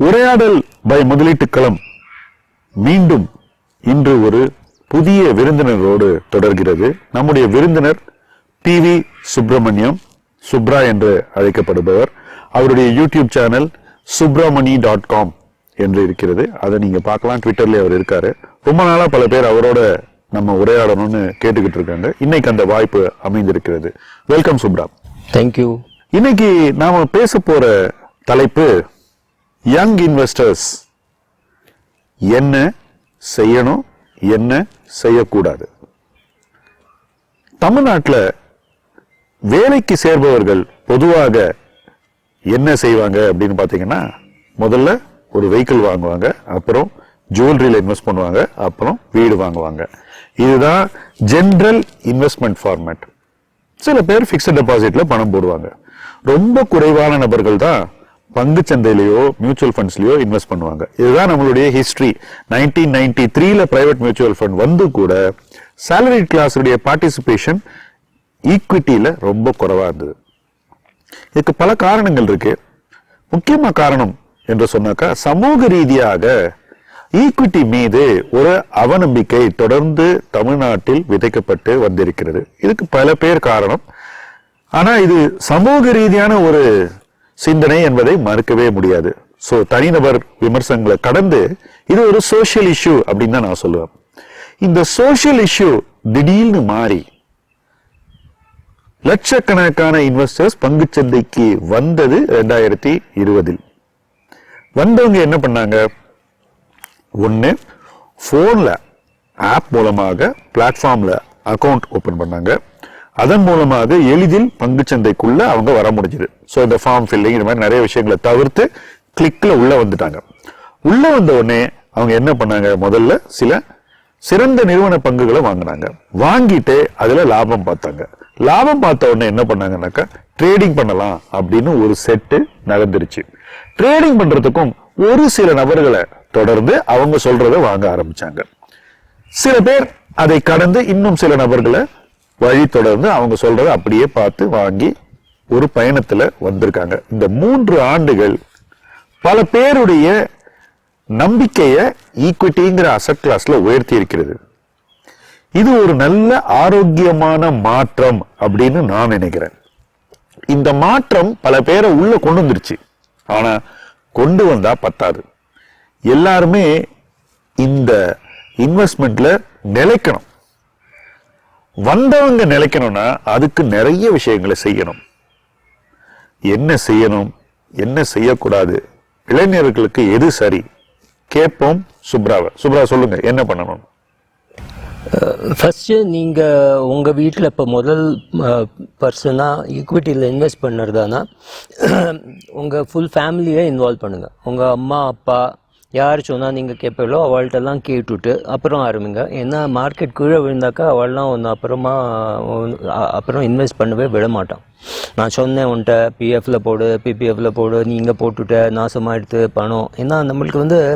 உரையாடல் பை முதலீட்டுக்களம் மீண்டும் இன்று ஒரு புதிய விருந்தினரோடு தொடர்கிறது. நம்முடைய விருந்தினர் PV சுப்பிரமணியம், சுப்ரா என்று அழைக்கப்படுபவர். அவருடைய யூடியூப் சேனல் subramani.com என்று இருக்கிறது. அதை நீங்க பார்க்கலாம். ட்விட்டர்ல அவர் இருக்காரு. ரொம்ப நாளா பல பேர் அவரோட நம்ம உரையாடணும்னு கேட்டுக்கிட்டு இருக்காங்க. இன்னைக்கு அந்த வாய்ப்பு அமைந்திருக்கிறது. வெல்கம் சுப்ரா. தேங்க்யூ. இன்னைக்கு நாம பேச போற தலைப்பு யங் இன்வெஸ்டர்ஸ் என்ன செய்யணும், என்ன செய்யக்கூடாது. தமிழ்நாட்டில் வேலைக்கு சேர்பவர்கள் பொதுவாக என்ன செய்வாங்க அப்படின்னு பார்த்தீங்கன்னா, முதல்ல ஒரு வெஹிக்கிள் வாங்குவாங்க, அப்புறம் ஜுவல்லரியில் இன்வெஸ்ட் பண்ணுவாங்க, அப்புறம் வீடு வாங்குவாங்க. இதுதான் ஜென்ரல் இன்வெஸ்ட்மெண்ட் ஃபார்மேட். சில பேர் பிக்ஸ்ட் டெபாசிட்ல பணம் போடுவாங்க. ரொம்ப குறைவான நபர்கள் தான் பங்கு சந்தையிலயோ மியூச்சுவல் ஃபண்ட்ஸ்லயோ இன்வெஸ்ட் பண்ணுவாங்க. இதுதான் நம்மளுடைய ஹிஸ்டரி. 1993ல பிரைவேட் மியூச்சுவல் ஃபண்ட் வந்து கூட salaried class உடைய பார்ட்டிசிபேஷன் ஈக்விட்டியில ரொம்ப குறைவா இருந்தது. இதுக்கு பல காரணங்கள் இருக்கு. முக்கியமா காரணம் என்று சொன்னாக்கா, சமூக ரீதியாக ஈக்விட்டி மீது ஒரு அவநம்பிக்கை தொடர்ந்து தமிழ்நாட்டில் விதைக்கப்பட்டு வந்திருக்கிறது. இதுக்கு பல பேர் காரணம். ஆனா இது சமூக ரீதியான ஒரு சிந்தனை என்பதை மறுக்கவே முடியாது. சோ தனிநபர் விமர்சனங்களை கடந்து இது ஒரு சோசியல் இஷ்யூ அப்படின்னு தான் நான் சொல்லுவேன். இந்த சோசியல் இஷ்யூ திடீர்னு மாறி லட்சக்கணக்கான இன்வெஸ்டர்ஸ் பங்குச்சந்தைக்கு வந்தது 2020. வந்தவங்க என்ன பண்ணாங்க? ஒன்னு போன்ல ஆப் மூலமாக பிளாட்ஃபார்ம்ல அக்கௌண்ட் ஓபன் பண்ணாங்க. அதன் மூலமாக எளிதில் பங்குச்சந்தைக்குள்ள அவங்க வர முடிஞ்சது. ஸோ இந்த ஃபார்ம் ஃபில்லிங் இந்த மாதிரி நிறைய விஷயங்களை தவிர்த்து கிளிக்ல உள்ள வந்துட்டாங்க. உள்ள வந்த உடனே அவங்க என்ன பண்ணாங்க? முதல்ல சில சிறந்த நிறுவன பங்குகளை வாங்கினாங்க. வாங்கிட்டு அதுல லாபம் பார்த்தாங்க. லாபம் பார்த்த உடனே என்ன பண்ணாங்கன்னாக்கா, ட்ரேடிங் பண்ணலாம் அப்படின்னு ஒரு செட்டு நகர்ந்துருச்சு. ட்ரேடிங் பண்றதுக்கும் ஒரு சில நபர்களை தொடர்ந்து அவங்க சொல்றதை வாங்க ஆரம்பிச்சாங்க. சில பேர் அதை கடந்து இன்னும் சில நபர்களை வழி தொடர்ந்து அவங்க சொல்றதை அப்படியே பார்த்து வாங்கி ஒரு பயணத்துல வந்திருக்காங்க. இந்த 3 ஆண்டுகள் பல பேருடைய நம்பிக்கைய ஈக்விட்டிங்கிற அசெட் கிளாஸ்ல உயர்த்தி இருக்கிறது. இது ஒரு நல்ல ஆரோக்கியமான மாற்றம் அப்படின்னு நான் நினைக்கிறேன். இந்த மாற்றம் பல பேரை உள்ள கொண்டு வந்துருச்சு. ஆனா கொண்டு வந்தா பத்தாது. எல்லாருமே இந்த இன்வெஸ்ட்மெண்ட்ல நிலைக்கணும். வந்தவங்க நிலைக்கணும்னா அதுக்கு நிறைய விஷயங்களை செய்யணும். என்ன செய்யணும், என்ன செய்யக்கூடாது, இளைஞர்களுக்கு எது சரி கேட்போம். சுப்ரா சொல்லுங்க, என்ன பண்ணணும்? ஃபஸ்ட்டு நீங்கள் உங்கள் வீட்டில் இப்போ முதல் பர்சனாக ஈக்விட்டியில் இன்வெஸ்ட் பண்ணுறதானா உங்கள் ஃபுல் ஃபேமிலியை இன்வால்வ் பண்ணுங்கள். உங்கள் அம்மா அப்பா யார் சொன்னால் நீங்கள் கேட்பீங்களோ அவள்கிட்டலாம் கேட்டுவிட்டு அப்புறம் ஆரம்பிங்க. ஏன்னா மார்க்கெட் கீழே விழுந்தாக்கா அவள்லாம் ஒன்று அப்புறம் இன்வெஸ்ட் பண்ணவே விட மாட்டான். நான் சொன்னேன் உன்ட்ட பிஎஃப்ல போடு, பிபிஎஃப்ல போடு, நீங்கள் போட்டுவிட்ட நாசமாக எடுத்து பணம். ஏன்னா நம்மளுக்கு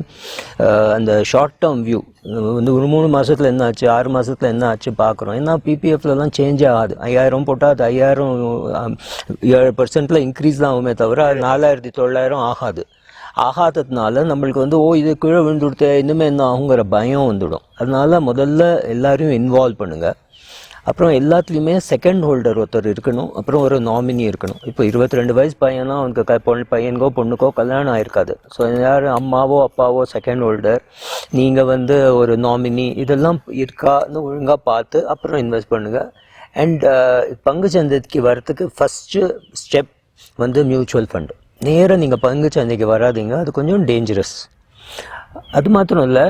அந்த ஷார்ட் டேர்ம் வியூ ஒரு 3 மாதத்தில் என்ன ஆச்சு, 6 மாதத்தில் என்ன ஆச்சு பார்க்குறோம். ஏன்னா பிபிஎஃப்லலாம் சேஞ்சே ஆகுது. 5000 போட்டால் அது 5000 7% இன்க்ரீஸ் தான் ஆகுமே தவிர 4900 ஆகாததுனால நம்மளுக்கு இது கீழே விழுந்து கொடுத்த இன்னுமே என்ன ஆகுங்கிற பயம் வந்துடும். அதனால முதல்ல எல்லாரையும் இன்வால்வ் பண்ணுங்கள். அப்புறம் எல்லாத்துலேயுமே செகண்ட் ஹோல்டர் ஒருத்தர் இருக்கணும். அப்புறம் ஒரு நாமினி இருக்கணும். இப்போ 22 வயசு பையனா அவனுக்கு பையனுக்கோ பொண்ணுக்கோ கல்யாணம் ஆயிருக்காது. ஸோ யார் அம்மாவோ அப்பாவோ செகண்ட் ஹோல்டர், நீங்கள் ஒரு நாமினி, இதெல்லாம் இருக்கான்னு ஒழுங்காக பார்த்து அப்புறம் இன்வெஸ்ட் பண்ணுங்கள். அண்ட் பங்கு சந்தைக்கு வரத்துக்கு ஃபஸ்ட்டு ஸ்டெப் மியூச்சுவல் ஃபண்டு. நேராக நீங்கள் பங்கு சந்தைக்கு வராதிங்க, அது கொஞ்சம் டேஞ்சரஸ். அது மாத்திரம் இல்லை,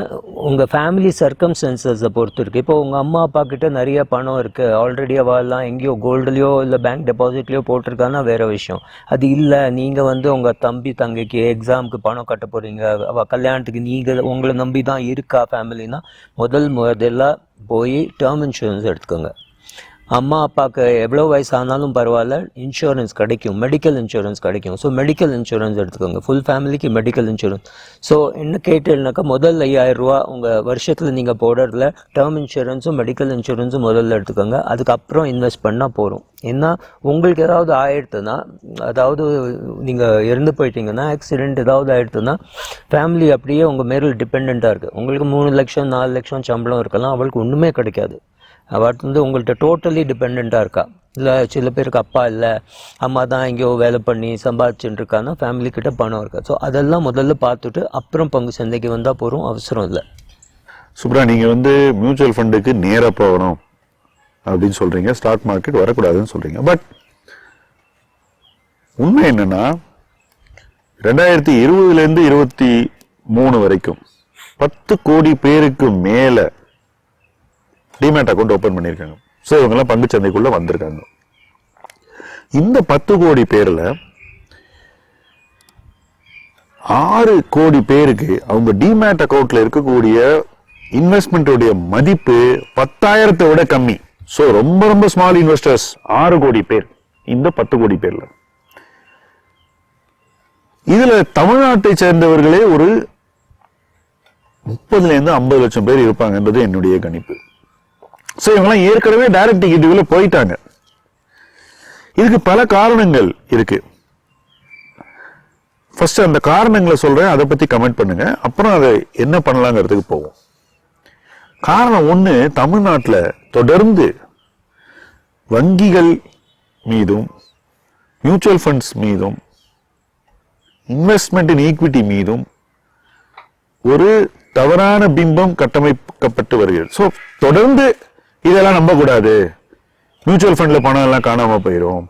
உங்கள் ஃபேமிலி சர்க்கம்ஸ்டன்சஸை பொறுத்து இருக்குது. இப்போ உங்கள் அம்மா அப்பா கிட்ட நிறைய பணம் இருக்குது, ஆல்ரெடி அவெல்லாம் எங்கேயோ கோல்டுலையோ இல்லை பேங்க் டெபாசிட்லையோ போட்டிருக்கான்னா வேறு விஷயம். அது இல்லை, நீங்கள் உங்கள் தம்பி தங்கைக்கு எக்ஸாமுக்கு பணம் கட்ட போகிறீங்க, அவள் கல்யாணத்துக்கு நீங்கள் உங்களை நம்பி தான் இருக்கா ஃபேமிலினா, முதல்ல போய் டேர்ம் இன்சூரன்ஸ் எடுத்துக்கோங்க. அம்மா அப்பாவுக்கு எவ்வளோ வயசானாலும் பரவாயில்ல, இன்சூரன்ஸ் கிடைக்கும், மெடிக்கல் இன்சூரன்ஸ் கிடைக்கும். ஸோ மெடிக்கல் இன்சூரன்ஸ் எடுத்துக்கோங்க, ஃபுல் ஃபேமிலிக்கு மெடிக்கல் இன்சூரன்ஸ். ஸோ என்ன கேட்டேன்னாக்கா, முதல் 5,000 உங்கள் வருஷத்தில் நீங்கள் போடுறதுல டேர்ம் இன்சூரன்ஸும் மெடிக்கல் இன்சூரன்ஸும் முதல்ல எடுத்துக்கோங்க. அதுக்கப்புறம் இன்வெஸ்ட் பண்ணால் போகிறோம். ஏன்னா உங்களுக்கு ஏதாவது ஆயிடுத்துன்னா, அதாவது நீங்கள் இறந்து போயிட்டீங்கன்னா, ஆக்சிடென்ட் ஏதாவது ஆயிடுத்துன்னா, ஃபேமிலி அப்படியே உங்கள் மேலே டிபெண்ட்டாக இருக்குது. உங்களுக்கு 3 லட்சம் 4 லட்சம் சம்பளம் இருக்கலாம், அவளுக்கு ஒன்றுமே கிடைக்காது. அவள் உங்கள்கிட்ட டோட்டலி டிபெண்ட்டாக இருக்கா. இல்லை சில பேருக்கு அப்பா இல்லை, அம்மா தான் எங்கேயோ வேலை பண்ணி சம்பாதிச்சுட்டு இருக்கான்னா ஃபேமிலிக்கிட்ட பணம் இருக்கா. ஸோ அதெல்லாம் முதல்ல பார்த்துட்டு அப்புறம் பங்கு சந்தைக்கு வந்தால் போகிறோம், அவசரம் இல்லை. சுப்ரா, நீங்கள் மியூச்சுவல் ஃபண்டுக்கு நேராக போகணும் அப்படின்னு சொல்கிறீங்க, ஸ்டாக் மார்க்கெட் வரக்கூடாதுன்னு சொல்கிறீங்க. பட் உண்மை என்னன்னா, 2020 23 வரைக்கும் 10 கோடி பேருக்கு மேலே டிமேட் அக்கௌண்ட் ஓபன் பண்ணியிருக்காங்க. ஸோ இவங்கெல்லாம் பங்கு சந்தைக்குள்ள வந்திருக்காங்க. இந்த 10 கோடி பேர்ல 6 கோடி பேருக்கு அவங்க டிமேட் அக்கௌண்ட்ல இருக்கக்கூடிய இன்வெஸ்ட்மெண்ட்டுடைய மதிப்பு 10,000 விட கம்மி. ஸோ ரொம்ப ரொம்ப ஸ்மால் இன்வெஸ்டர்ஸ் 6 கோடி பேர் இந்த 10 கோடி பேர்ல. இதுல தமிழ்நாட்டை சேர்ந்தவர்களே ஒரு 30,000-50 லட்சம் பேர் இருப்பாங்கன்றது என்னுடைய கணிப்பு. சோ இவங்கெல்லாம் ஏற்கனவே டைரக்ட் ஈக்விட்டில போயிட்டாங்க. இதுக்கு பல காரணங்கள் இருக்கு. ஃபர்ஸ்ட் அந்த காரணங்களை சொல்றேன், அதை பத்தி கமெண்ட் பண்ணுங்க, அப்புறம் அதை என்ன பண்ணலாங்கிறதுக்கு போவோம். காரணம் 1, தமிழ்நாட்டில் தொடர்ந்து வங்கிகள் மீதும் மியூச்சுவல் ஃபண்ட்ஸ் மீதும் இன்வெஸ்ட்மெண்ட் இன் ஈக்விட்டி மீதும் ஒரு தவறான பிம்பம் கட்டமைக்கப்பட்டு வருகிறது. ஸோ தொடர்ந்து இதெல்லாம் நம்பக்கூடாது, மியூச்சுவல் ஃபண்ட்ல பணம் எல்லாம் காணாம போயிடும்,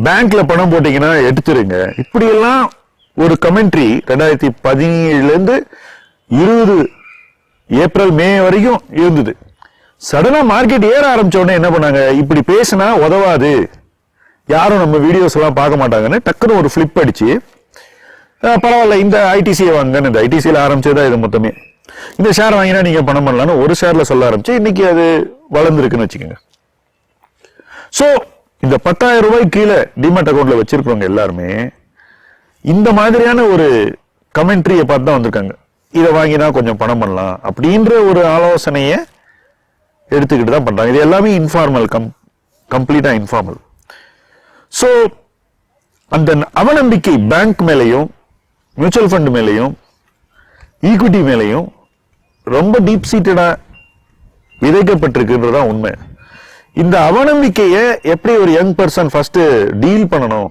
பேங்க்ல பணம் போட்டீங்கன்னா எடுத்துருங்க, இப்படி எல்லாம் ஒரு கமெண்ட்ரி 2017 20 ஏப்ரல் மே வரைக்கும் இருந்தது. சடனா மார்க்கெட் ஏற ஆரம்பிச்ச உடனே என்ன பண்ணாங்க, இப்படி பேசினா உதவாது, யாரும் நம்ம வீடியோஸ் எல்லாம் பார்க்க மாட்டாங்கன்னு டக்குன்னு ஒரு ஃபிளிப் அடிச்சு, பரவாயில்ல இந்த ஐடிசியை வாங்க, இந்த ஐடிசியில் ஆரம்பிச்சதா இது மொத்தமே, இந்த ஷேர் வாங்கினா நீங்க பணம் பண்ணலாம்னு ஒரு ஷேர்ல சொல்ல ஆரம்பிச்சு இன்னைக்கு அது வளர்ந்துருக்குன்னு வச்சுக்கோங்க. சோ இந்த 10,000 ரூபாய் கீழே டிமேட் அக்கௌண்ட்ல வச்சிருக்கவங்க எல்லாருமே இந்த மாதிரியான ஒரு கமெண்ட்ரியை பார்த்து தான் வந்திருக்காங்க. இதை வாங்கினா கொஞ்சம் பணம் பண்ணலாம் அப்படின்ற ஒரு ஆலோசனையை எடுத்துக்கிட்டு தான் பண்றாங்க. இது எல்லாமே இன்ஃபார்மல், கம்ப்ளீட்டா இன்ஃபார்மல். சோ அந்த அவநம்பிக்கை பேங்க் மேலையும் மியூச்சுவல் ஃபண்ட் மேலையும் ஈக்விட்டி மேலையும் ரொம்ப டீப் சீட்டடா விதைக்கப்பட்டிருக்குன்றதான் உண்மை. இந்த அவநம்பிக்கையை எப்படி ஒரு யங் பர்சன் ஃபர்ஸ்ட் டீல் பண்ணணும்,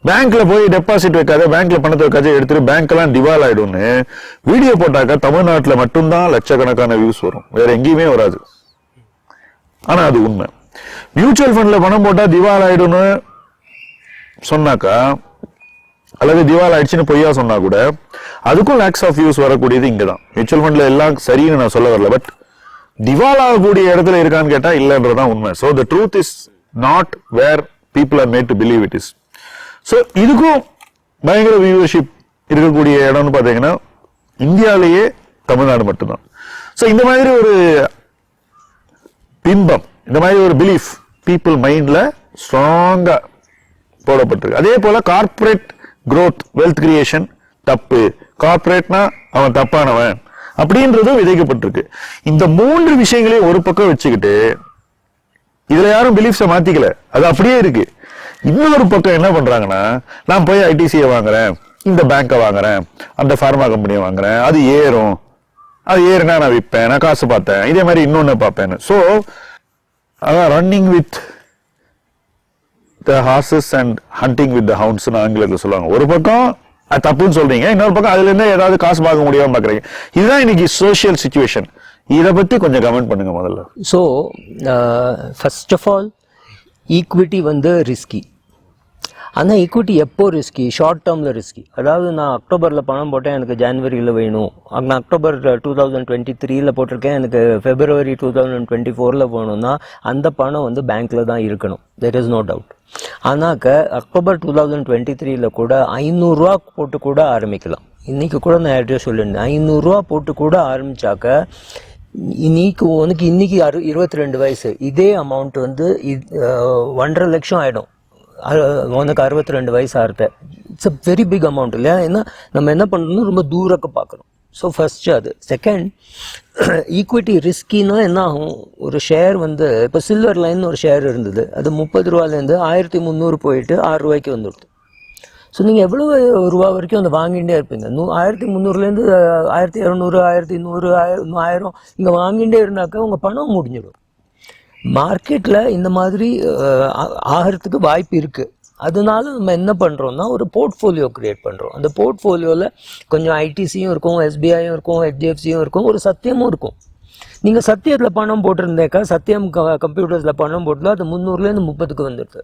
பேங்க்ல போய் டெபாசிட் வைக்காத, பேங்க்ல பணத்தை வைக்காத, எடுத்துட்டு பேங்க் எல்லாம் திவால் ஆயிடும்னு வீடியோ போட்டாக்க தமிழ்நாட்டில் மட்டும்தான் லட்சக்கணக்கான வியூஸ் வரும், வேற எங்கேயுமே வராது. ஆனா அது உண்மை. மியூச்சுவல் ஃபண்ட்ல பணம் போட்டா திவால் ஆயிடும்னு சொன்னாக்கா, அல்லது திவால் ஆயிடுச்சுன்னு பொய்யா சொன்னா கூட அதுக்கும் லேக்ஸ் ஆஃப் வியூஸ் வரக்கூடியது இங்கதான். மியூச்சுவல் ஃபண்ட்ல எல்லாம் சரின்னு நான் சொல்ல வரல, பட் திவால் ஆகக்கூடிய இடத்துல இருக்கான்னு கேட்டா இல்லன்றதான் உண்மை. So the truth is not where people are made to believe it is. So இதுக்கும் பயங்கர வியூவர்ஷிப் இருக்கக்கூடிய இடம்னு பாத்தீங்கன்னா இந்தியாவிலேயே தமிழ்நாடு மட்டும்தான். சோ இந்த மாதிரி ஒரு பிம்பம், இந்த மாதிரி ஒரு பிலீஃப் பீப்புள் மைண்ட்ல ஸ்ட்ராங்கா போடப்பட்டிருக்கு. அதே போல கார்பரேட் growth, wealth creation தப்பு, கார்பரேட்னா அவன் தப்பானவன் அப்படின்றதும் விதைக்கப்பட்டிருக்கு. இந்த 3 விஷயங்களையும் ஒரு பக்கம் வச்சுக்கிட்டு இதுல யாரும் பிலீஃப்ஸை மாத்திக்கல, அது அப்படியே இருக்கு. இன்னொரு பக்கம் என்ன பண்றாங்கன்னா, நான் போய் ஐடிசியை வாங்குறேன், இந்த பேங்கை வாங்குறேன், அந்த பார்மா கம்பெனியை வாங்குறேன், அது ஏறும், அது ஏறுனா நான் விற்பேன், நான் காசு பார்த்தேன், இதே மாதிரி இன்னொன்னு பார்ப்பேன். ஸோ அதான் running with the horses and hunting with the hounds ஆங்கிலத்தில் சொல்லுவாங்க. ஒரு பக்கம் அது தப்புன்னு சொல்றீங்க, இன்னொரு பக்கம் அதுல இருந்து ஏதாவது காசு பார்க்க முடியாம பாக்குறீங்க. இதுதான் இன்னைக்கு சோசியல் சிச்சுவேஷன். இதை பத்தி கொஞ்சம் கமெண்ட் பண்ணுங்க முதல்ல. So first of all equity risky. ஆனால் ஈக்விட்டி எப்போ ரிஸ்கி? ஷார்ட் டேர்மில் ரிஸ்கி. அதாவது நான் அக்டோபரில் பணம் போட்டேன், எனக்கு ஜான்வரியில் வேணும். நான் அக்டோபர் 2023 போட்டிருக்கேன், எனக்கு February 2024 வேணும்னா அந்த பணம் பேங்க்கில் தான் இருக்கணும். There is no doubt. ஆனாக்க அக்டோபர் 2023 கூட 500 ரூபா போட்டு கூட ஆரம்பிக்கலாம். இன்னைக்கு கூட நான் யார்கிட்டயோ சொல்லியிருந்தேன், 500 ரூபா போட்டு கூட ஆரம்பிச்சாக்க உனக்கு இன்னைக்கு 22 வயசு, இதே அமௌண்ட் வந்து 1.5 லட்சம் ஆயிடும் உனக்கு 62 வயசு ஆறுத. It's a very big amount இல்லையா? ஏன்னா நம்ம என்ன பண்ணுறோம்னா ரொம்ப தூரக்க பார்க்குறோம். ஸோ ஃபர்ஸ்ட் அது. செகண்ட், ஈக்விட்டி ரிஸ்கின்னா என்ன ஆகும், ஒரு ஷேர் வந்து இப்போ சில்வர் லைன் ஒரு ஷேர் இருந்தது, அது 30 ரூபாலேருந்து 1300 போயிட்டு 6 ரூபாய்க்கு வந்துடுது. ஸோ நீங்கள் எவ்வளோ ரூபா வரைக்கும் அதை வாங்கிட்டே இருப்பீங்க. 1300லேருந்து 1200, 1100, 1000 இங்கே வாங்கிட்டே இருந்தாக்கா உங்கள் பணம் முடிஞ்சிடும். மார்க்கெட்டில் இந்த மாதிரி ஆகிறதுக்கு வாய்ப்பு இருக்குது. அதனால நம்ம என்ன பண்ணுறோம்னா ஒரு போர்ட்ஃபோலியோ க்ரியேட் பண்ணுறோம். அந்த போர்ட்ஃபோலியோவில் கொஞ்சம் ஐடிசியும் இருக்கும், எஸ்பிஐயும் இருக்கும், ஹெச்டிஎஃப்சியும் இருக்கும், ஒரு சத்தியமும் இருக்கும். நீங்கள் சத்தியத்தில் பணம் போட்டிருந்தேக்கா, சத்தியம் கம்ப்யூட்டர்ஸில் பணம் போட்டுல அது 300லேருந்து 30க்கு வந்துடுது,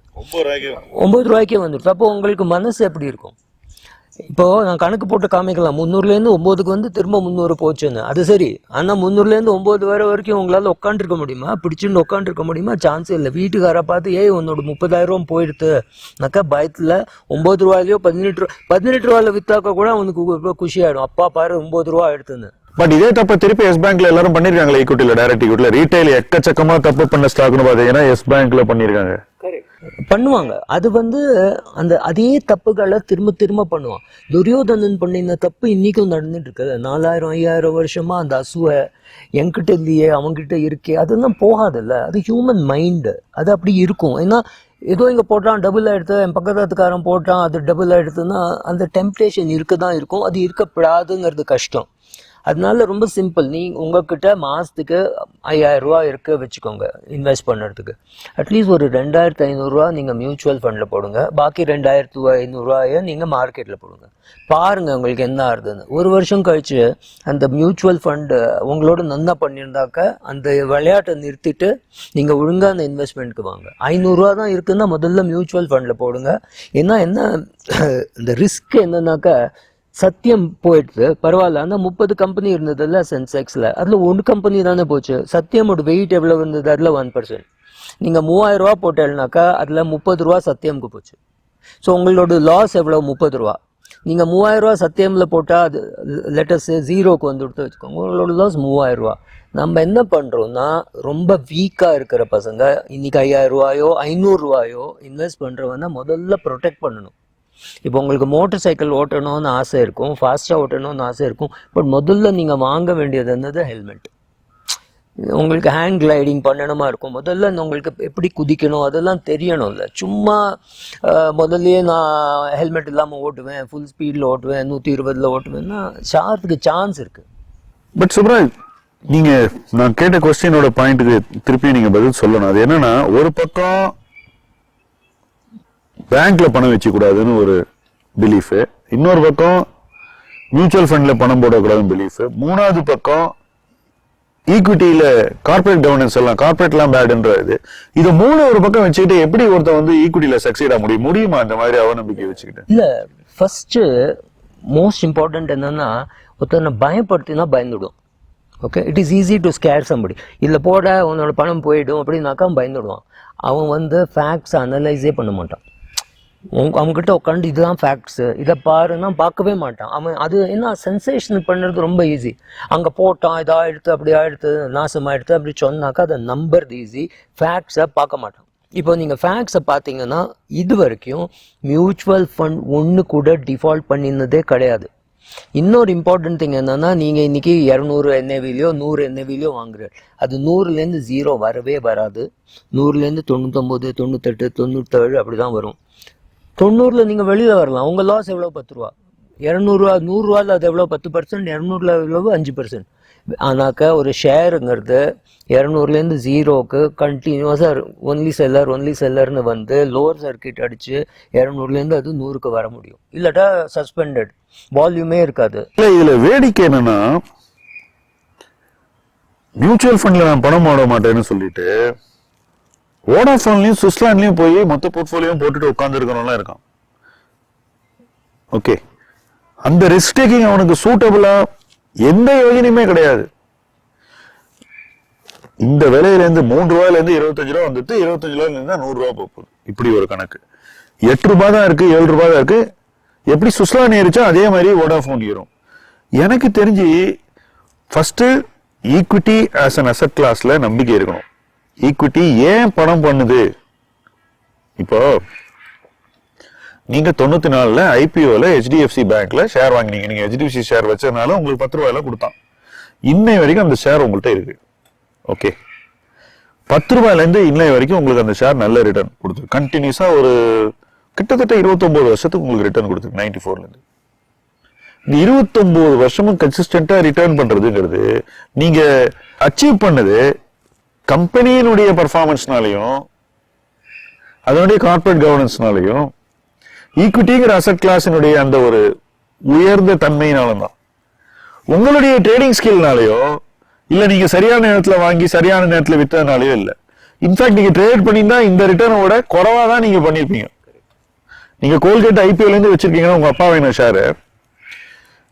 9 ரூபாய்க்கே வந்துடுது. அப்போ உங்களுக்கு மனசு எப்படி இருக்கும்? இப்போது நான் கணக்கு போட்டு காமிக்கலாம், 300லேருந்து 9க்கு வந்து திரும்ப 300 போச்சுன்னு. அது சரி, ஆனால் 300லேருந்து 9 வர வரைக்கும் உங்களால் உட்காந்துருக்க முடியுமா? பிடிச்சின்னு உட்காந்துருக்க முடியுமா? சான்ஸே இல்லை. வீட்டுக்காரை பார்த்து உன்னோட 30,000 போயிடுத்துனாக்கா பயத்தில் 9 ரூபாயிலையோ 18 ரூபாயில் வித்தாக்க கூட அவனுக்கு குஷியாயிடும். அப்பா பாரு 9 ரூபா எடுத்துன்னு. பட் இதே தப்ப திருப்பி எஸ் பேங்க்ல எல்லாரும் பண்ணிருக்காங்களே, ஈக்விட்டில, டைரக்ட் ஈக்விட்டில. ரீட்டைல் எக்கச்சக்கமா தப்பு பண்ண ஸ்டாக்னு பாத்தீங்கன்னா எஸ் பேங்க்ல பண்ணிருக்காங்க, பண்ணுவாங்க. அது வந்து அதே தப்புகளை திரும்ப திரும்ப பண்ணுவான். துரியோதனன் பண்ணின தப்பு இன்னைக்கும் நடந்துட்டு இருக்குது. 4000-5000 வருஷமா அந்த அசுவை என்கிட்ட இல்லையே அவன்கிட்ட இருக்கே அதெல்லாம் போகாதில்ல. அது ஹியூமன் மைண்டு, அது அப்படி இருக்கும். ஏன்னா ஏதோ இங்கே போட்டான் டபுள் ஆகிடுது, என் பக்கத்துக்காரன் போட்டான் அது டபுள் ஆகிடுதுன்னா அந்த டெம்ப்டேஷன் இருக்க தான் இருக்கும். அது இருக்கப்படாதுங்கிறது கஷ்டம். அதனால ரொம்ப சிம்பிள். உங்ககிட்ட மாதத்துக்கு 5000 ரூபா இருக்க வச்சுக்கோங்க இன்வெஸ்ட் பண்ணுறதுக்கு. அட்லீஸ்ட் ஒரு 2500 ரூபா நீங்கள் மியூச்சுவல் ஃபண்டில் போடுங்க, பாக்கி 2500 ரூபாயை நீங்கள் மார்க்கெட்டில் போடுங்க. பாருங்கள் உங்களுக்கு என்ன ஆகுதுன்னு. ஒரு வருஷம் கழிச்சு அந்த மியூச்சுவல் ஃபண்டு உங்களோட நன்னா பண்ணியிருந்தாக்க அந்த விளையாட்டை நிறுத்திட்டு நீங்கள் ஒழுங்காக அந்த இன்வெஸ்ட்மெண்ட்டுக்கு வாங்க. 500 ரூபா தான் இருக்குன்னா முதல்ல மியூச்சுவல் ஃபண்டில் போடுங்க. ஏன்னா என்ன இந்த ரிஸ்க் என்னன்னாக்கா, சத்தியம் போயிடுது பரவாயில்ல, ஆனால் 30 கம்பெனி இருந்ததில்ல சென்செக்ஸில், அதில் 1 கம்பெனி தானே போச்சு. சத்தியமோட வெயிட் எவ்வளோ இருந்தது, அதில் 1%. நீங்கள் 3000 ரூபா போட்டேன்னாக்கா அதில் 30 ரூபா சத்தியமுக்கு போச்சு. ஸோ உங்களோட லாஸ் எவ்வளோ, 30 ரூபா. நீங்கள் 3000 ரூபா சத்தியமில் போட்டால் அது லெட்டர்ஸ் 0க்கு வந்துடுத்து வச்சுக்கோங்க, உங்களோட லாஸ் 3000 ரூபா. நம்ம என்ன பண்ணுறோம்னா ரொம்ப வீக்காக இருக்கிற பசங்க இன்னைக்கு 5000 ரூபாயோ 500 ரூபாயோ இன்வெஸ்ட் பண்ணுறவன்னா முதல்ல ப்ரொடெக்ட் பண்ணணும். இப்போ உங்களுக்கு மோட்டர் சைக்கிள் ஓட்டணும்னு ஆசை இருக்கும், ஃபாஸ்ட்டாக ஓட்டணும்னு ஆசை இருக்கும், பட் முதல்ல நீங்கள் வாங்க வேண்டியது என்னது, ஹெல்மெட். உங்களுக்கு ஹேண்ட் கிளைடிங் பண்ணணுமா இருக்கும், முதல்ல உங்களுக்கு எப்படி குதிக்கணும் அதெல்லாம் தெரியணும்ல. சும்மா முதல்லையே நான் ஹெல்மெட் இல்லாமல் ஓட்டுவேன், ஃபுல் ஸ்பீடில் ஓட்டுவேன், 120ல் ஓட்டுவேன்னா சார்ஜுக்கு சான்ஸ் இருக்குது. பட் சுப்ராஜ், நான் கேட்ட கொஸ்டினோட பாயிண்ட்டுக்கு திருப்பி நீங்கள் பதில் சொல்லணும். அது என்னன்னா, ஒரு பக்கம் பேங்க்ல பணம் வச்சு கூடாதுன்னு ஒரு பிலீஃப், இன்னொரு பக்கம் மியூச்சுவல் ஃபண்ட்ல பணம் போடக்கூடாதுன்னு பிலீஃப், மூணாவது பக்கம் ஈக்விட்டியில கார்பரேட் கவர்னன்ஸ் எல்லாம் கார்பரேட்லாம் பேடுன்றது. இது ஒரு பக்கம் வச்சுக்கிட்டு எப்படி ஒருத்தன் வந்து ஈக்விட்டியில சக்சீட் ஆக முடியுமா இந்த மாதிரி அவநம்பிக்கை வச்சுக்கிட்டு? இல்ல, ஃபர்ஸ்ட் மோஸ்ட் இம்பார்ட்டன்ட் என்னன்னா, ஒருத்தனை பயப்படுத்தினா பயந்துடும். Okay, it is easy to scare somebody. இல்லை போட உன்னோட பணம் போயிடும் அப்படின்னாக்கா பயந்துடுவான். அவன் வந்து ஃபேக்ட்ஸ் அனலைஸே பண்ண மாட்டான். அவங்ககிட்ட உட்காந்து இதுதான் ஃபேக்ட்ஸு இதை பாருன்னா பார்க்கவே மாட்டான் அவன். அது என்ன சென்சேஷனல் பண்ணுறது ரொம்ப ஈஸி. அங்கே போட்டான் இதாக எடுத்து அப்படி ஆகிடுத்து நாசமாகிடுத்து அப்படி சொன்னாக்கா அதை நம்புறது ஈஸி, ஃபேக்ட்ஸை பார்க்க மாட்டான். இப்போ நீங்கள் ஃபேக்ட்ஸை பார்த்தீங்கன்னா இது வரைக்கும் மியூச்சுவல் ஃபண்ட் ஒன்று கூட டிஃபால்ட் பண்ணினதே கிடையாது. இன்னொரு இம்பார்ட்டன்ட் திங் என்னன்னா, நீங்கள் இன்னைக்கு 200 NAV-லையோ 100 NAV-லையோ வாங்குற, அது 100லேருந்து 0 வரவே வராது. 100லேருந்து 99, 98, 97 அப்படி தான் வரும். 90ல் நீங்கள் வெளியில் வரலாம். உங்கள் லாஸ் எவ்வளோ, 10 ரூபா. 200 ரூபா 100 ரூபாயில் அது எவ்வளோ, 10%. 200ல் எவ்வளோ, 5%. ஆனாக்கா ஒரு ஷேருங்கிறது 200லேருந்து 0க்கு கண்டினியூஸாக ஒன்லி செல்லர்னு வந்து லோவர் சர்க்கியூட் அடித்து 200லேருந்து அது 100க்கு வர முடியும். இல்லாட்டா சஸ்பெண்டட், வால்யூமே இருக்காது. இல்லை, இதில் வேடிக்கை என்னன்னா, மியூச்சுவல் ஃபண்டில் நான் பணம் போட மாட்டேன்னு சொல்லிட்டு வோடாஃபோன்லையும் சுவிட்சர்லாண்ட்லையும் போய் மொத்த போர்ட்ஃபோலியோவும் போட்டுட்டு உட்காந்துருக்கிறவங்களாம் இருக்கான். ஓகே, அந்த ரிஸ்க் டேக்கிங் அவனுக்கு சூட்டபிளா எந்த யோஜனையுமே கிடையாது. இந்த விலையிலேருந்து 3 ரூபாயிலேருந்து 25 ரூபா வந்துட்டு 25 ரூபாயிலேருந்து 100 ரூபா போகுது. இப்படி ஒரு கணக்கு. 8 ரூபாய் தான் இருக்கு, 7 ரூபாய் தான் இருக்கு. எப்படி சுவிட்சர்லாந்து ஏறிச்சோ அதே மாதிரி வோடாஃபோன் ஏறும். எனக்கு தெரிஞ்சு first equity as an asset கிளாஸ்ல நம்பிக்கை இருக்கணும். ஈக்விட்டி ஏன் பணம் பண்ணுது? இப்போ நீங்க 94ல ஐபிஓல HDFC பேங்க்ல ஷேர் வாங்கினீங்க. நீங்க HDFC ஷேர் வச்சதுனால உங்களுக்கு 10 ரூபாயில கொடுத்தான். இன்னை வரைக்கும் அந்த ஷேர் உங்கள்கிட்ட இருக்கு. ஓகே, 10 ரூபாயில இருந்து இன்னை வரைக்கும் உங்களுக்கு அந்த ஷேர் நல்ல ரிட்டர்ன் கொடுத்துருக்கு. கண்டினியூஸா ஒரு கிட்டத்தட்ட 29 வருஷத்துக்கு உங்களுக்கு ரிட்டர்ன் கொடுத்துருக்கு 94ல இருந்து. இந்த 29 வருஷமும் கன்சிஸ்டன்டா ரிட்டர்ன் பண்றதுங்கிறது நீங்க அச்சீவ் பண்ணது கம்பெனியினுடைய பர்ஃபார்மன்ஸ்னாலையும் அதனுடைய கார்பரேட் கவர்னன்ஸ்னாலையும் ஈக்விட்டிங்கிற அசெட் கிளாஸினுடைய அந்த ஒரு உயர்ந்த தன்மையினாலும் தான். உங்களுடைய ட்ரேடிங் ஸ்கில்னாலேயோ இல்ல நீங்க சரியான நேரத்துல வாங்கி சரியான நேரத்துல வித்ததுனாலயோ இல்ல. இன்ஃபேக்ட் நீங்க ட்ரேட் பண்ணியிருந்தா இந்த ரிட்டர்னோட குறைவா தான் நீங்க பண்ணிருப்பீங்க. நீங்க கோல்கேட் ஐபிஎல் இருந்து வச்சிருக்கீங்கன்னா உங்க அப்பா வேணும் ஷேர்,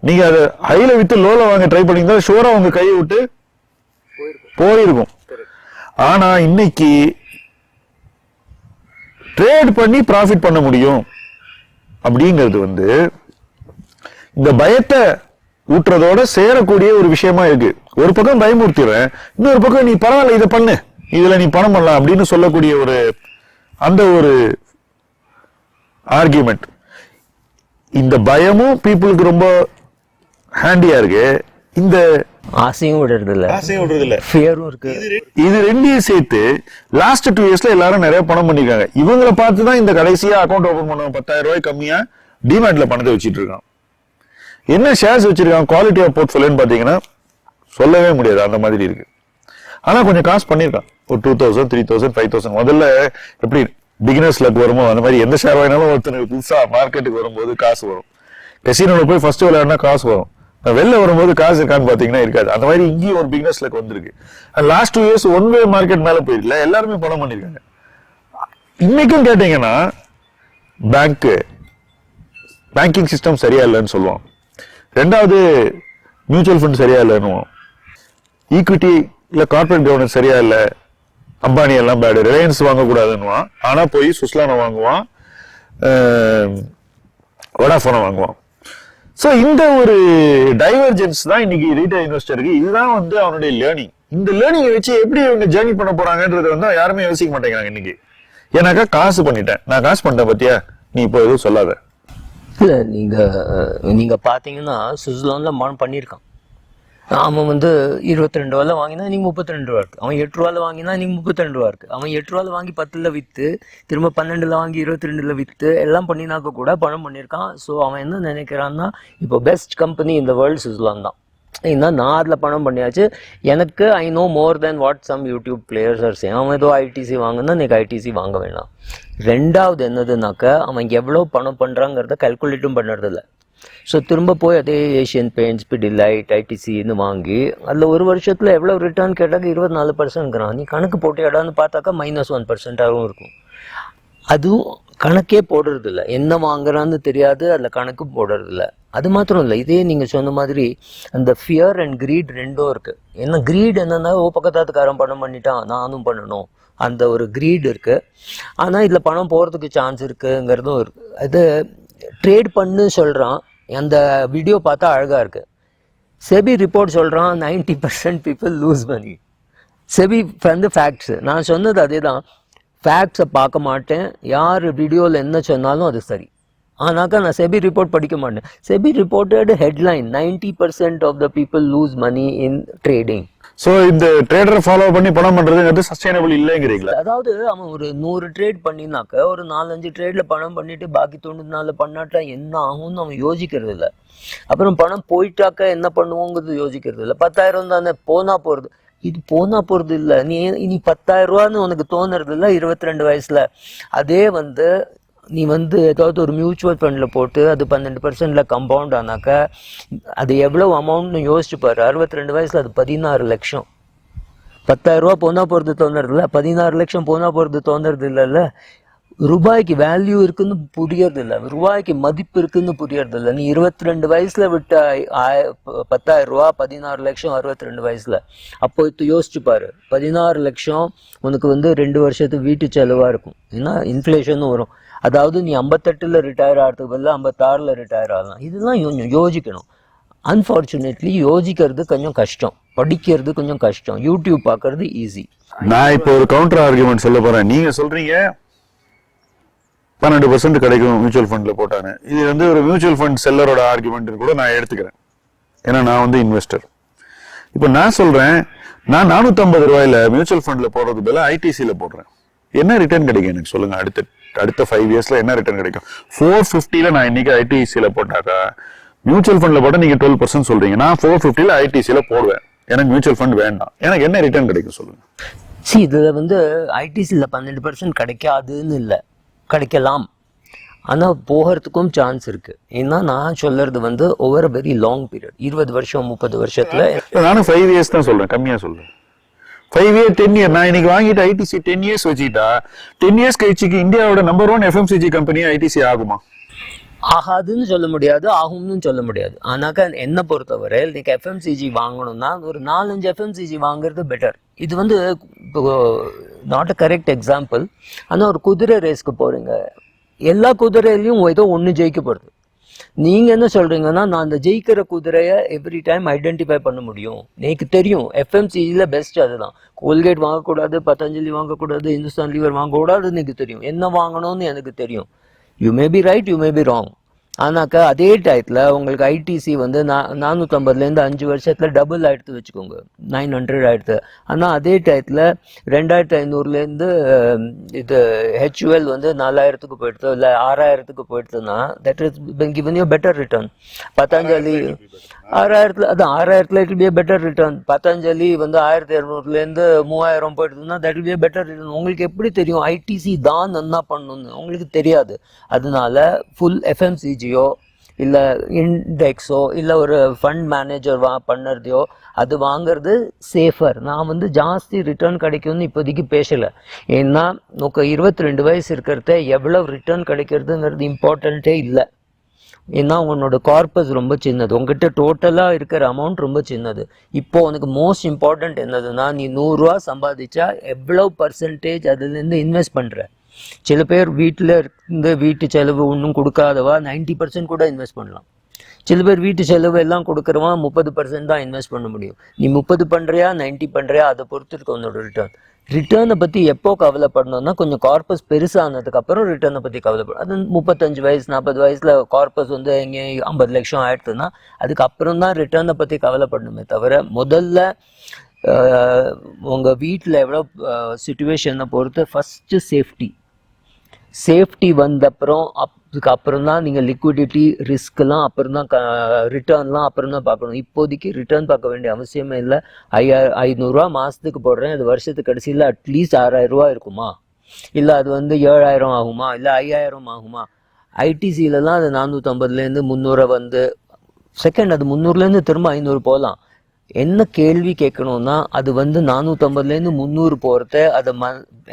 நீங்க அதை ஹைல வித்து லோல வாங்க ட்ரை பண்ணியிருந்தா ஷோரா உங்க கையை விட்டு போயிருக்கும். ஆனா இன்னைக்கு ட்ரேட் பண்ணி ப்ராஃபிட் பண்ண முடியும் அப்படிங்கிறது இந்த பயத்தை ஊட்டுறதோட சேரக்கூடிய ஒரு விஷயமா இருக்கு. ஒரு பக்கம் பயமுறுத்திடுறேன், இன்னொரு பக்கம் நீ பரவாயில்ல இதை பண்ணு, இதுல நீ பணம் பண்ணலாம் அப்படின்னு சொல்லக்கூடிய ஒரு அந்த ஒரு ஆர்கியூமெண்ட். இந்த பயமும் பீப்புளுக்கு ரொம்ப ஹேண்டியா இருக்கு. இந்த ஆசையும் விடுறது இல்ல, ஃபியரும் இருக்கு. இது ரெண்டையும் சேர்த்து லாஸ்ட் 2 இயர்ஸ்ல எல்லாரும் நிறைய பணம் பண்ணிருக்காங்க. இவங்களை பார்த்து தான் இந்த கடைசியா அக்கௌண்ட் ஓபன் பண்ண 10,000 ரூபாய் கம்மியா டிமேட்ல பணத்தை வச்சிட்டு இருக்கான். என்ன ஷேர்ஸ் வச்சிருக்காங்க, குவாலிட்டி ஆஃப் போர்ட்ஃபோலியோன்னு பாத்தீங்கன்னா சொல்லவே முடியாது, அந்த மாதிரி இருக்கு. ஆனா கொஞ்சம் காசு பண்ணிருக்கான், ஒரு 2000, 3000, 5000. முதல்ல எப்படி பிகினர்ஸ் லக் வருமோ அந்த மாதிரி எந்த ஷேர் வாங்கினாலும் ஒருத்தனுக்கு புதுசா மார்க்கெட்டுக்கு வரும்போது காசு வரும். கசினோல போய் ஃபர்ஸ்ட் விளையாடினா காசு வரும், வெளில வரும்போது காசு இருக்கான்னு பாத்தீங்கன்னா இருக்காது. அந்த மாதிரி இங்கேயும் ஒரு பிகினர்ஸ் லக் வந்திருக்கு. Last 2 years one way market மேல போயிருக்கல, எல்லாருமே பணம் பண்ணிருக்காங்க. இன்னைக்கும் கேட்டீங்கன்னா பேங்கிங் சிஸ்டம் சரியா இல்லைன்னு சொல்லுவோம். ரெண்டாவது மியூச்சுவல் ஃபண்ட் சரியா இல்லைன்னு, ஈக்விட்டி இல்ல கார்பரேட் கவர்னன்ஸ் சரியா இல்ல, அம்பானி எல்லாம் பேடு, ரிலையன்ஸ் வாங்கக்கூடாதுன்னுவான், ஆனா போய் சுஸ்லானை வாங்குவான், வோடாஃபோனை வாங்குவான். சோ இந்த ஒரு டைவர்ஜென்ஸ் தான் இன்னைக்கு ரீட்டைல் இன்வெஸ்டருக்கு. இதுதான் அவனுடைய லேர்னிங். இந்த லேர்னிங்கை வச்சு எப்படி இவங்க ஜேர்னி பண்ண போறாங்கன்றது யாருமே யோசிக்க மாட்டேங்கிறாங்க இன்னைக்கு. ஏன்னாக்கா காசு பண்ணிட்டேன், நான் காசு பண்ணிட்டேன் பத்தியா, நீ இப்போ எதுவும் சொல்லாத. இல்ல நீங்க பாத்தீங்கன்னா சுவிட்சர்லாந்துல மான் பண்ணியிருக்கான். அவன் 22 ரூபால வாங்கினா நீங்க 32 ரூபா இருக்கு. அவன் 8 ரூபால வாங்கினா நீங்க 32 ரூபா இருக்கு. அவன் 8 ரூபால வாங்கி 10ல வித்து திரும்ப 12ல வாங்கி 22ல வித்து எல்லாம் பண்ணினாக்க கூட பணம் பண்ணியிருக்கான். ஸோ அவன் என்ன நினைக்கிறான்னா இப்போ பெஸ்ட் கம்பெனி இந்த வேர்ல்டு சுவிட்சர்லாந்து தான். ஏன்னா நான் அதில் பணம் பண்ணியாச்சு, எனக்கு I know more than what some YouTube players are same. அவன் ஏதோ ஐடிசி வாங்கினா நீங்க ஐடிசி வாங்க வேணாம். ரெண்டாவது என்னதுனாக்க அவன் எவ்வளோ பணம் பண்ணுறாங்கிறத கால்குலேட்டும் பண்ணுறதில்ல. ஸோ திரும்ப போய் அதே ஏஷியன் பெயிண்ட்ஸ், பிடிலைட், ஐடிசின்னு வாங்கி அதில் ஒரு வருஷத்தில் எவ்வளோ ரிட்டர்ன் கேட்டாக்க 24%. நீ கணக்கு போட்டு இடம்னு பார்த்தாக்கா -1%ஆகவும் இருக்கும். அதுவும் கணக்கே போடுறதில்ல, என்ன வாங்குறான்னு தெரியாது, அதில் கணக்கு போடுறதில்ல. அது மாத்திரம் இல்லை, இதே நீங்கள் சொன்ன மாதிரி அந்த ஃபியர் அண்ட் கிரீட் ரெண்டும் இருக்குது. ஏன்னா கிரீட் என்னன்னா பக்கத்தாத்துக்காரன் பணம் பண்ணிட்டான் நானும் பண்ணணும், அந்த ஒரு கிரீட் இருக்குது. ஆனால் இதில் பணம் போகிறதுக்கு சான்ஸ் இருக்குங்கிறதும் இருக்குது. அது ட்ரேட் பண்ணு சொல்கிறான், அந்த வீடியோ பார்த்தா அழகாக இருக்குது. செபி ரிப்போர்ட் சொல்கிறான் 90% people lose money. SEBI facts நான் சொன்னது அதே தான். ஃபேக்ட்ஸை பார்க்க மாட்டேன், யார் வீடியோவில் என்ன சொன்னாலும் அது சரி. ஆனாக்கா நான் செபி ரிப்போர்ட் படிக்க மாட்டேன். SEBI reported headline 90% of the people lose money in trading. So இந்த ட்ரேடரை ஃபாலோ பண்ணி பணம் பண்றதுங்கிறது சஸ்டைனபிள் இல்லைங்கிறீங்களா? அதாவது அவன் ஒரு 100 ட்ரேட் பண்ணினாக்க ஒரு 4-5 ட்ரேட்ல பணம் பண்ணிட்டு பாக்கி 94 பண்ணாட்டா என்ன ஆகும்னு அவன் யோசிக்கிறது இல்லை. அப்புறம் பணம் போயிட்டாக்க என்ன பண்ணுவோங்கிறது யோசிக்கிறது இல்லை. 10,000 தானே போனா போறது, இது போனா போறது இல்லை. நீ 10,000 ரூபான்னு உனக்கு தோணுறது இல்லை 22 வயசுல. அதே நீ ஏதாவது ஒரு மியூச்சுவல் ஃபண்டில் போட்டு அது 12%ல கம்பவுண்ட் ஆனாக்க அது எவ்வளோ அமௌண்ட்னு யோசிச்சு பாரு. 62 வயசில் அது 16 லட்சம். 10,000 ரூபா போனால் போகிறது தோணுறது இல்லை, 16 லட்சம் போனால் போகிறது தோணுறது இல்லைல்ல. ரூபாய்க்கு வேல்யூ இருக்குன்னு புரியறது இல்லை, ரூபாய்க்கு மதிப்பு இருக்குன்னு புரியறது இல்லை. நீ 22 வயசுல விட்ட 10,000 ரூபா 16 லட்சம் 62 வயசுல. அப்போ யோசிச்சு பாரு, 16 லட்சம் உனக்கு 2 வருஷத்துக்கு வீட்டு செலவா இருக்கும். ஏன்னா இன்ஃப்ளேஷனும் வரும். அதாவது நீ 58ல் ரிட்டையர் ஆகிறதுக்கு பதிலாக 56ல் ரிட்டையர் ஆகலாம். இதெல்லாம் யோசிக்கணும். அன்ஃபார்ச்சுனேட்லி யோசிக்கிறது கொஞ்சம் கஷ்டம், படிக்கிறது கொஞ்சம் கஷ்டம், யூடியூப் பார்க்கறது ஈஸி. நான் இப்போ ஒரு கவுண்டர் ஆர்குமெண்ட் சொல்ல போறேன். நீங்க சொல்றீங்க 12% கிடைக்கும் மியூச்சுவல் ஃபண்ட்ல போட்டானே. இது வந்து ஒரு மியூச்சுவல் ஃபண்ட் செல்லரோட ஆர்குமெண்ட் கூட நான் எடுத்துக்கிறேன். ஏன்னா நான் வந்து இன்வெஸ்டர். இப்போ நான் சொல்றேன், நான் 450 ரூபாயில மியூச்சுவல் ஃபண்ட்ல போடுறது பதிலா ஐடிசியில போடுறேன். என்ன ரிட்டர்ன் கிடைக்கும் எனக்கு சொல்லுங்க? அடுத்த 5 இயர்ஸ்ல என்ன ரிட்டர்ன் கிடைக்கும்? 450ல நான் இன்னைக்கு ஐடிசியில போட்டாக்கா, மியூச்சுவல் ஃபண்ட்ல போட்டா நீங்க 12% சொல்றீங்க, நான் 450ல ஐடிசியில போடுவேன். எனக்கு மியூச்சுவல் ஃபண்ட் வேண்டாம், எனக்கு என்ன ரிட்டர்ன் கிடைக்கும் சொல்லுங்க? இதுல வந்து ஐடிசியில் 12% கிடைக்காதுன்னு இல்லை, கிடைக்கலாம். ஆனா போகிறதுக்கும் சான்ஸ் இருக்கு. ஏன்னா நான் சொல்றது வந்து ஓவர் வெரி லாங் பீரியட், 20 வருஷம் 30 வருஷத்துல. நானும் 5 இயர்ஸ் தான் சொல்றேன், கம்மியா சொல்றேன். 5 இயர் 10 இயர் நான் இன்னைக்கு வாங்கிட்டு ஐடிசி 10 இயர்ஸ் வச்சுக்கிட்டா 10 இயர்ஸ் கழிச்சுக்கு இந்தியாவோட நம்பர் 1 எஃப்எம்சிஜி கம்பெனி ஐடிசி ஆகுமா? ஆகாதுன்னு சொல்ல முடியாது, ஆகும்னு சொல்ல முடியாது. ஆனாக்கா என்ன பொறுத்தவரை இன்னைக்கு எஃப்எம்சிஜி வாங்கணும்னா ஒரு 4-5 எஃப்எம்சிஜி வாங்குறது பெட்டர். இது வந்து நாட் அ கரெக்ட் எக்ஸாம்பிள். ஆனால் ஒரு குதிரை ரேஸ்க்கு போறீங்க, எல்லா குதிரையிலையும் ஏதோ ஒன்று ஜெயிக்க போகிறது. நீங்க என்ன சொல்றீங்கன்னா, நான் அந்த ஜெயிக்கிற குதிரையை எவ்ரி டைம் ஐடென்டிஃபை பண்ண முடியும். எனக்கு தெரியும் எஃப்எம்சிஜியில் பெஸ்ட் அதுதான். கோல்கேட் வாங்கக்கூடாது, பதஞ்சலி வாங்கக்கூடாது, இந்துஸ்தான் லீவர் வாங்கக்கூடாதுன்னு எனக்கு தெரியும். என்ன வாங்கணும்னு எனக்கு தெரியும். You may be right, you may be wrong. ஆனாக்கா அதே டயத்தில் உங்களுக்கு ஐடிசி வந்து 450லேருந்து 5 வருஷத்தில் டபுள் ஆகிடுத்து வச்சுக்கோங்க, 900 ஆகிடுது. ஆனால் அதே டயத்தில் 2500லேருந்து இது ஹெச்யூஎல் வந்து 4000க்கு போயிடுது, இல்லை 6000க்கு போயிடுதுன்னா that is given you better return. Patanjali 6000த்தில், அதான் 6000த்தில் it will be better return. Patanjali வந்து 1200லேருந்து 3000 போயிடுதுன்னா that will be better return. உங்களுக்கு எப்படி தெரியும் ஐடிசி தான் என்ன பண்ணணும்னு? உங்களுக்கு தெரியாது. அதனால ஃபுல் எஃப்எம்சிஜி இல்லை இண்டெக்ஸோ இல்லை ஒரு ஃபண்ட் மேனேஜர் பண்ணுறதையோ அது வாங்கிறது சேஃபர். நான் வந்து ஜாஸ்தி ரிட்டர்ன் கிடைக்கும்னு இப்போதைக்கு பேசலை. ஏன்னா நமக்கு 22 வயசு இருக்கிறத எவ்வளோ ரிட்டர்ன் கிடைக்கிறதுங்கிறது இம்பார்ட்டண்ட்டே இல்லை. ஏன்னா உன்னோட கார்பஸ் ரொம்ப சின்னது, உங்ககிட்ட டோட்டலாக இருக்கிற அமௌண்ட் ரொம்ப சின்னது. இப்போ உனக்கு மோஸ்ட் இம்பார்ட்டண்ட் என்னதுன்னா, நீ 100 ரூபா சம்பாதிச்சா எவ்வளோ பர்சன்டேஜ் அதுலேருந்து இன்வெஸ்ட் பண்ணுற. சில பேர் வீட்டில் இருந்து வீட்டு செலவு ஒன்றும் கொடுக்காதவா 90% கூட இன்வெஸ்ட் பண்ணலாம். சில பேர் வீட்டு செலவு எல்லாம் கொடுக்குறவன் 30% தான் இன்வெஸ்ட் பண்ண முடியும். நீ 30 பண்ணுறியா 90 பண்ணுறியா அதை பொறுத்து இருக்கு உன்னோட ரிட்டர்ன். ரிட்டர்னை பற்றி எப்போ கவலைப்படணும்னா, கொஞ்சம் கார்பஸ் பெருசானதுக்கப்புறம் ரிட்டர்னை பற்றி கவலைப்படும். அது 35 வயசு 40 வயசில் கார்பஸ் வந்து எங்கே 50 லட்சம் ஆயிடுதுன்னா அதுக்கப்புறம் தான் ரிட்டர்னை பற்றி கவலைப்படணுமே தவிர, முதல்ல உங்கள் வீட்டில் எவ்வளோ சுச்சுவேஷனை பொறுத்து ஃபஸ்ட்டு சேஃப்டி வந்தப்புறம் அதுக்கப்புறம் தான் நீங்கள் லிக்விடிட்டி ரிஸ்க்லாம் அப்புறம் தான் ரிட்டர்ன்லாம் அப்புறம் தான் பார்க்கணும். இப்போதைக்கு ரிட்டர்ன் பார்க்க வேண்டிய அவசியமே இல்லை. 500 ரூபா மாதத்துக்கு போடுறேன், அது வருஷத்துக்கு கடைசியில் அட்லீஸ்ட் 6000 ரூபா இருக்குமா, இல்லை அது வந்து 7000 ஆகுமா, இல்லை 5000 ஆகுமா? ஐடிசியிலலாம் அது 450லேருந்து 300 வந்து செகண்ட், அது 300லேருந்து திரும்ப 500 போகலாம். என்ன கேள்வி கேட்கணும்னா, அது வந்து 450லேருந்து 300 போகிறத அதை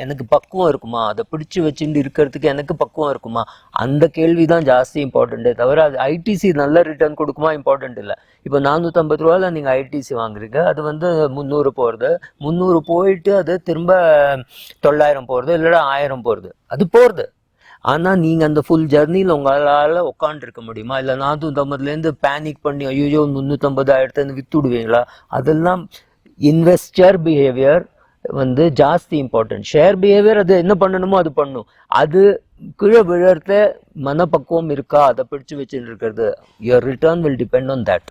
எனக்கு பக்குவம் இருக்குமா, அதை பிடிச்சி வச்சுட்டு இருக்கிறதுக்கு எனக்கு பக்குவம் இருக்குமா, அந்த கேள்வி தான் ஜாஸ்தி இம்பார்ட்டண்ட்டே தவிர அது ஐடிசி நல்ல ரிட்டர்ன் கொடுக்குமா இம்பார்ட்டண்ட் இல்லை. இப்போ 450 ரூபாயில் நீங்கள் ஐடிசி வாங்குறீங்க, அது வந்து 300 போகிறது, 300 போயிட்டு அது திரும்ப 900 போகிறது, இல்லைடா 1000 போகிறது, அது போகிறது. ஆனால் நீங்கள் அந்த ஃபுல் ஜர்னியில் உங்களால் உட்காண்டிருக்க முடியுமா? இல்லை 450லேருந்து பேனிக் பண்ணி ஐயோ 350 ஆயிரத்துன்னு விற்றுடுவீங்களா? அதெல்லாம் இன்வெஸ்டர் பிஹேவியர் வந்து ஜாஸ்தி இம்பார்ட்டன்ட். ஷேர் பிஹேவியர் அது என்ன பண்ணணுமோ அது பண்ணும். அது கீழே விழறத மனப்பக்குவம் இருக்கா, அதை பிடிச்சி வச்சுட்டு இருக்கிறது. Your return will depend on that.